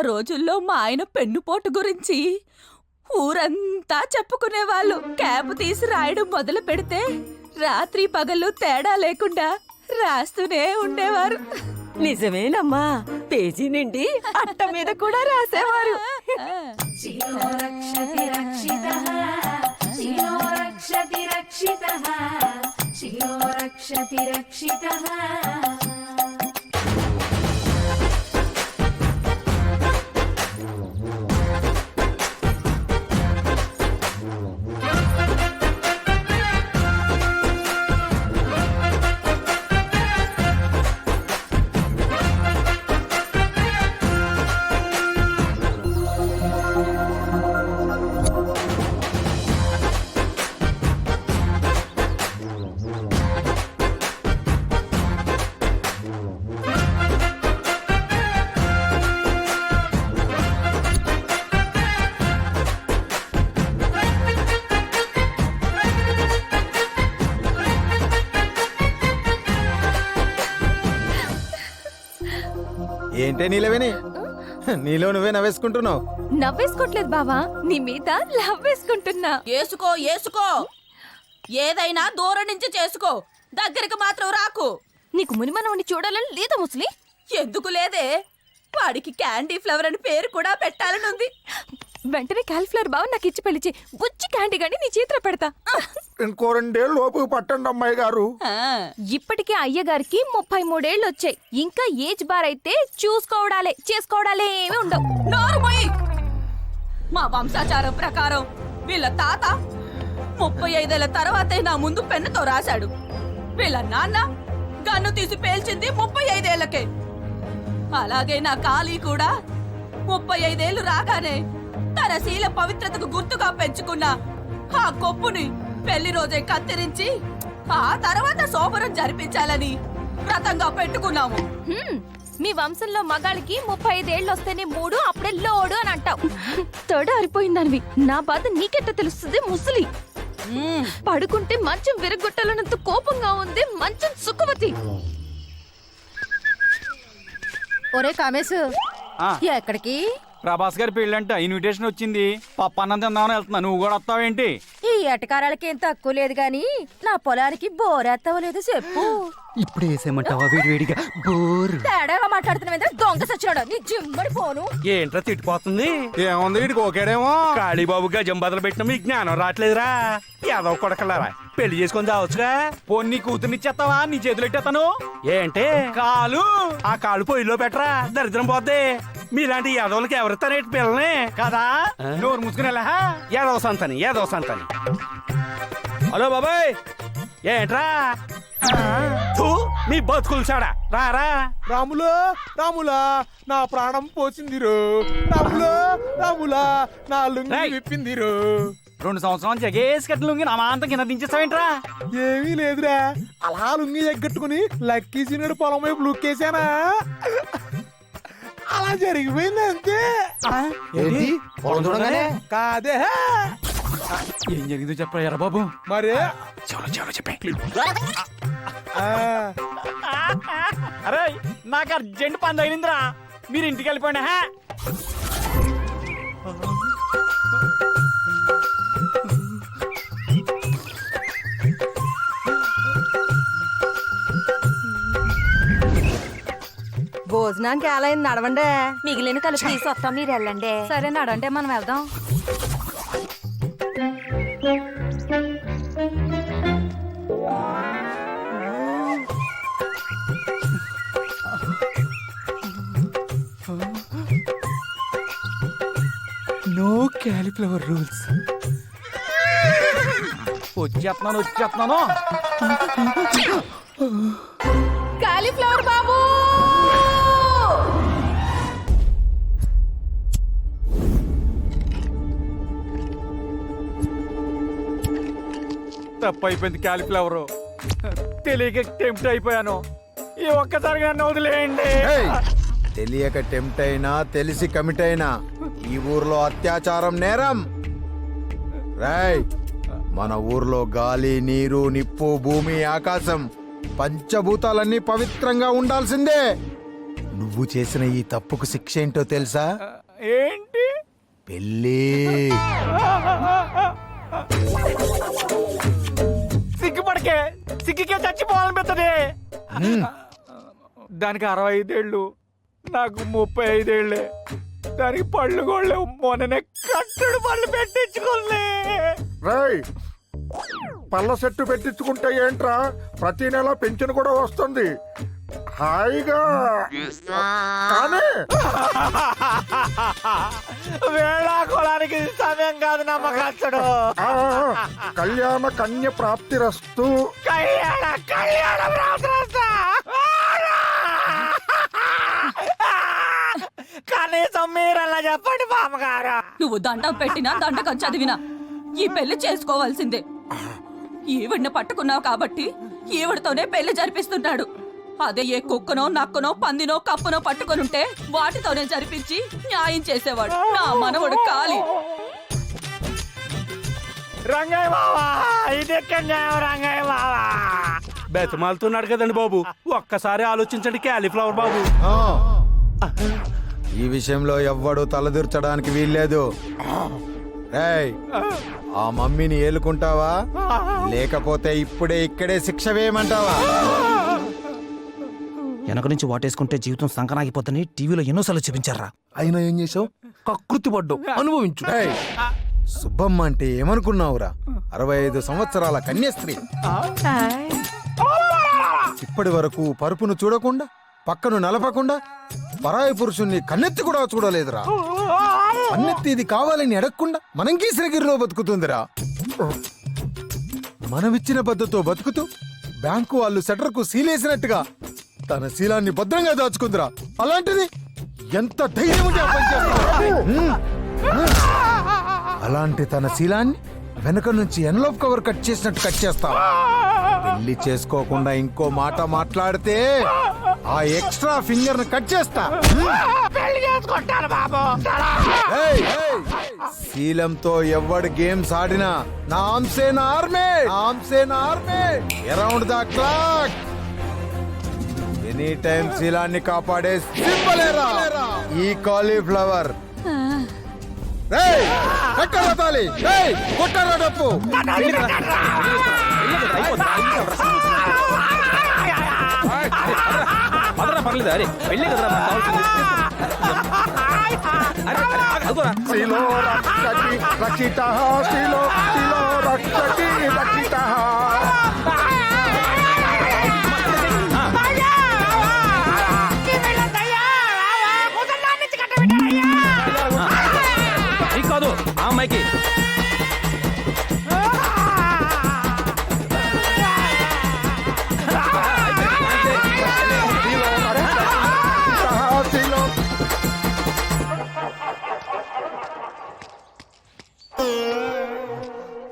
రోజుల్లో మా ఆయన పెన్నుపోటు గురించి ఊరంతా చెప్పుకునేవాళ్ళు. క్యాప్ తీసి రాయడం మొదలు పెడితే రాత్రి పగలు తేడా లేకుండా రాస్తూనే ఉండేవారు. నిజమేనమ్మా, పేజీ నిండి అట్ట మీద కూడా రాసేవారు. ఏంటే నీలవేని, నీలో నువ్వే నవ్వేసుకుంటున్నావు? నవ్వేసుకోవట్లేదు బావా, నీ మీద లవ్ వేసుకుంటున్నా. ఏసుకో ఏసుకో, ఏదైనా దూరం నుంచి చేసుకో, దగ్గరికి మాత్రం రాకు. నీకు మునిమనవని చూడాలని లేదా ముసలి? ఎందుకు లేదే, వాడికి క్యాండీ ఫ్లవర్ అని పేరు కూడా పెట్టాలని ఉంది. వెంటనే కాలిఫ్లవర్ బావ నాకు ఇచ్చి పెళ్లిచి బుచ్చి క్యాండీ గాని నీ చేతిలో పెడతా. ఇంకో 2 ఏళ్ళు లోపు పట్టండి అమ్మాయి గారు. ఇప్పటికే అయ్యగారికి 33 ఏళ్ళు వచ్చాయి. ఇంకా ఏజ్ బార్ అయితే చేసుకోవడాలే ఏమీ ఉండవు. నోరు మూయి. మా వంశాచారం ప్రకారం వీళ్ళ తాత 35 ఏళ్ల తర్వాతే నా ముందు పెన్నుతో రాశాడు. వీళ్ళ నాన్న గన్ను తీసి పేల్చింది 35 ఏళ్లకే. అలాగే నా కాళీ కూడా 35 ఏళ్లు రాగానే తన శీల పవిత్రతకు గుర్తుగా పెంచుకున్న ఆ కొప్పుని పెళ్లి రోజే కత్తిరించి ఆ తర్వాత శోభనం జరిపించాలని వ్రతంగా పెట్టుకున్నాము. మీ వంశంలో మగాళ్ళకి 35 ఏళ్ళు వస్తేనే 3, అప్పుడే లోడు అని అంటావు. తొడ అరిపోయిందనివి, నా బాధ నీకెట్ట తెలుస్తుంది ముసలి? పడుకుంటే మంచం విరగొట్టాలన్నంత కోపంగా ఉంది మంచం సుఖవతి. ఒరే కామేశ్, ఎక్కడికి? ప్రభాస్ గారి పెళ్ళంట ఇన్విటేషన్ వచ్చింది. పప్పు అన్నం తిందామని వెళ్తున్నా, నువ్వు కూడా వస్తావేంటి? ఈ ఎటకారాలకి ఏం తక్కువ లేదు గాని నా పొలానికి బోరేస్తావో లేదో చెప్పు. ఇప్పుడు వేసేయమంటావా వేడివేడిగా? బోరు తేడాగా మాట్లాడుతున్నా దొంగ సచ్చినాడు, నీ జిమ్మడి పోను. ఏంట్రా తిట్టిపోతుంది? ఏముంది, వీడికి ఓకేడేమో. కాళీబాబు గజం బదులు పెట్టిన మీకు జ్ఞానం రావట్లేదురా? ఏదో కొడకలారా, పెళ్లి చేసుకొని చావచ్చుగా. పొన్ని కూతుర్నిచ్చేస్తావా? నీ చేతులు ఎట్టేస్తాను. ఏంటే కాలు ఆ కాళ్ళు పొయ్యిలో పెట్టరా, దరిద్రం పోద్ది. మీలాంటి యాదవులకి ఎవరిస్తానేటి పిల్లని కదా? నోరు మూసుకునేలా. ఏదో సంతని. హలో బాబాయ్, ఏంట్రా? థూ, మీ బతుకులు చాడా రారా. రాములా నా ప్రాణం పోసిందిరు. రాములా నా లుంగి విప్పిందిరు. 2 సంవత్సరాలు జగేసి కట్టిన లుంగి నా మాంతం కింద దించేస్తావేంట్రా? ఏమీ లేదురా, అలా లుంగి ఎగ్గట్టుకుని లక్కీ సీనుడు పొలం వైపు లుక్కేసానా, అలా జరిగిపోయింది అంతే. కాదే, ఏం జరిగిందో చెప్పరా ఎర్ర బాబు? మరి చెప్పే. అరే నాకు అర్జెంట్ పని తగిలిందిరా, మీరు ఇంటికి వెళ్ళిపోండి. భోజనానికి ఎలా అయింది? నడవండి. మిగిలిన కలిపి తీసుకొస్తాం, మీరు వెళ్ళండి. సరే నడంటే మనం వెళ్దాం. No cauliflower rules. వచ్చేస్తున్నాను. కాలీఫ్లవర్ బాబు, తప్పైపోయింది. క్యాలిఫ్లవర్ తెలియక టెంప్ట్ అయిపోయాను. ఈ ఒక్కసారిగా నన్ను వదిలేయండి. తెలియక టెంప్ట్ అయినా తెలిసి కమిట్ అయినా ఈ ఊర్లో అత్యాచారం నేరం. రాయ్, మన ఊర్లో గాలి, నీరు, నిప్పు, భూమి, ఆకాశం పంచభూతాలన్నీ పవిత్రంగా ఉండాల్సిందే. నువ్వు చేసిన ఈ తప్పుకు శిక్ష ఏంటో తెలుసా? ఏంటి? పెళ్ళి. సిగ్గుపడకే, సిగ్గుకే చచ్చిపోవాలనిపిస్తుంది. దానికి 65 ఏళ్ళు, నాకు 35 ఏళ్ళే. దానికి పళ్ళు గోళ్ళే. మొన్ననే కట్టుడు పళ్ళు పెట్టించుకోలే. రేయ్, పళ్ళ సెట్టు పెట్టించుకుంటే ఏంట్రా, ప్రతి నెల పెన్షన్ కూడా వస్తుంది హాయిగా. కానీ వేళాకోళానికి సమయం కాదు నమ్మకస్తుడు. కళ్యాణ కన్య ప్రాప్తిరస్తు. కళ్యాణ ప్రాప్తిరస్తు. కనీసం మీరలా చెప్పండి బామ్మగారు. నువ్వు దండం పెట్టినా దండకం చదివినా ఈ పెళ్లి చేసుకోవాల్సిందే. ఈవిడ్ని పట్టుకున్నావు కాబట్టి ఈవిడతోనే పెళ్లి జరిపిస్తున్నాడు. అదే ఏ కుక్కనో నక్కనో పందినో కప్పునో పట్టుకొనుంటే వాటితోనే జరిపించి న్యాయం చేసేవాడు నా మనవడు కాలి. రంగయ్య బావా, ఇదెక్కడ న్యాయం రంగయ్య బావా? బెతమాలుతున్నాడు కదండి బాబు, ఒక్కసారి ఆలోచించండి క్యాలీఫ్లవర్ బాబు. ఈ విషయంలో ఎవ్వడు తలదూర్చడానికి వీల్లేదు. రేయ్, ఆ మమ్మీని ఏలుకుంటావా లేకపోతే ఇప్పుడే ఇక్కడే శిక్ష వేయమంటావా? వెనక నుంచి వాటేసుకుంటే జీవితం సంకనాగిపోతుందని టీవీలో ఎన్నోసార్లు చూపించారా. అయినా ఏం చేసావు? కకృతి పడ్డావు, అనుభవించు. రేయ్, సుబ్బమ్మ అంటే ఏమనుకున్నావురా? 65 సంవత్సరాల కన్యస్త్రీ. ఇప్పటి వరకు పరుపును చూడకుండా, పక్కను నలపకుండా, పరాయి పురుషుణ్ణి కన్నెత్తి కూడా చూడలేదురా. కన్నెత్తి ఇది కావాలని అడగకుండా మనం కీసరగిరిలో బతుకుతుందిరా. మనమిచ్చిన బద్దతో బతుకుతూ బ్యాంకు వాళ్ళు సెటర్కు సీలేసినట్టుగా తన శీలాన్ని భద్రంగా దాచుకుందిరా. అలాంటిది ఎంత ధైర్యం ఉంటే ఆ పని చేస్తావురా? అలాంటి తన శీలాన్ని వెనక నుంచి ఎన్లోప్ కవర్ కట్ చేసినట్టు కట్ చేస్తావా? పెళ్లి చేసుకోకుండా ఇంకో మాట మాట్లాడితే ఆ ఎక్స్ట్రా ఫింగర్ ను కట్ చేస్తా. ఏయ్, శీలంతో ఎవడు గేమ్స్ ఆడినా నా ఆమ్సేన ఆర్మే, around the clock any time శీలాన్ని కాపాడే సింబలేరా ఈ కాలీఫ్లవర్. కొట్టరా డప్పు. పర్లేదు, అరే పెళ్ళి కదరా శిలో రక్షతి రక్షితః, శిలో శిలో రక్షతి రక్షితః. కాదు ఆ అమ్మాయికి.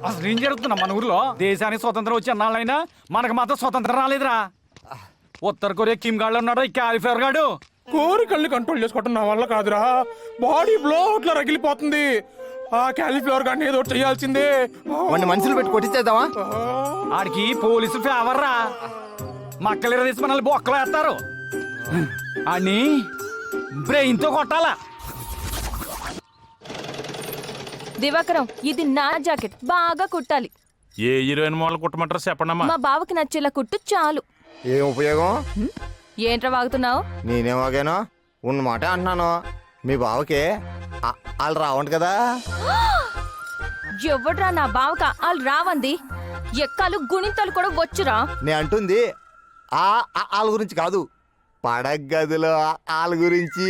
అసలు ఏం జరుగుతున్నా మన ఊర్లో? దేశానికి స్వతంత్రం వచ్చి అన్నాళ్ళైనా మనకు మాత్రం స్వతంత్రం రాలేదురా. ఉత్తర కొరియా కిమ్ గాడు ఉన్నాడు, ఈ క్యాలిఫ్లవర్ గాడు. కోరికల్ని కంట్రోల్ చేసుకోవటం నా వల్ల కాదురా. బాడీ బ్లో అట్లా రగిలిపోతుంది. ఆ క్యాలీఫ్లవర్ గాని ఏదో చేయాల్సిందే. మనుషులు పెట్టి కొట్టించేద్దామా? ఆడికి పోలీసులు ఫేవర్ రా. మక్కలు తీసి మనల్ని బొక్కలు వేస్తారు. అని బ్రెయిన్ తో కొట్టాలా. దివాకరం, ఇది నా జాకెట్, బాగా కుట్టాలి. ఏ హీరోయిన్ మోడల్ కుట్టమంటారు చెప్పండమ్మా. మా బావకి నచ్చేలా కుట్టు చాలు. ఏం ఉపయోగం? ఏంట్రా వాగుతున్నావు? నేనేం వాగాను? ఉన్న మాట అంటున్నాను. మీ బావకి వాళ్ళు రావంట కదా. ఎవడ్రా నా బావక వాళ్ళు రావంది? ఎక్కాలు గుణింతలు కూడా వచ్చురా. నేను అంటుంది వాళ్ళ గురించి కాదు, పడగదిలో వాళ్ళ గురించి.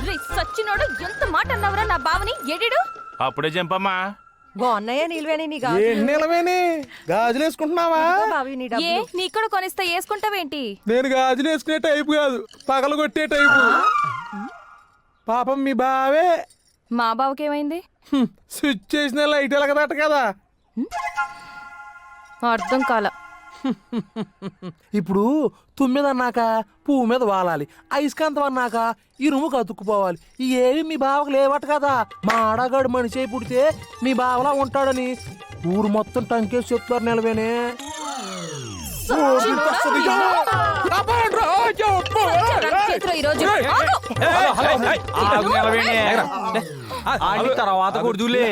రే సచ్చినోడు, ఎంత మాట అన్నావురా నా బావని? ఎడిడు అప్పుడే చంపమ్మా. బాగున్నాయా నీళ్ళవేని నీ నిలవేని గాజులు వేసుకుంటున్నావా? ఏ నీ కూడా కొనిస్తా, వేసుకుంటావేంటి? నేను గాజులు వేసుకునే టైపు కాదు, పగలు కొట్టే టైపు. పాపం మీ బావే మా బావకేమైంది? స్విచ్ చేసిన లైట్ ఎలగదట కదా. అర్థం కాల. ఇప్పుడు తుమ్మిద అన్నాక పువ్వు మీద వాలాలి, అయస్కాంతం అన్నాక ఇరుముకు అతుక్కుపోవాలి. ఏవి మీ బావకు లేవట కదా. మా ఆడగాడు మనిషి అయి పుడితే మీ బావలా ఉంటాడని ఊరు మొత్తం టంకేసి చెప్తారు. నిలవేనే ఈరోజు తర్వాత కొడుదులే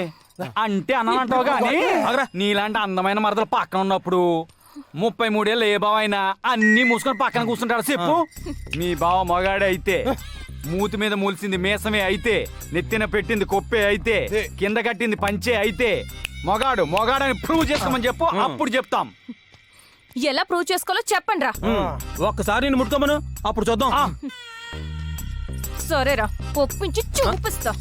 అంటే అన్నంటావు గాని నీలాంటి అందమైన మరదలు పక్కన ఉన్నప్పుడు 33 ఏళ్ళు ఏ బావ అయినా అన్ని మూసుకొని పక్కన కూర్చుంటాడు చెప్పు. మీ బావ మగాడే అయితే, మూతి మీద మూల్సింది మేసమే అయితే, నెత్తిన పెట్టింది కొప్పే అయితే, కింద కట్టింది పంచే అయితే మొగాడు మొగాడని ప్రూవ్ చేసుకోమని చెప్పు, అప్పుడు చెప్తాం. ఎలా ప్రూవ్ చేసుకోవాలో చెప్పండి రా. ఒక్కసారి నేను ముట్టుకోమను, అప్పుడు చూద్దాం. సరేరా, ఒప్పించి చూపిస్తా.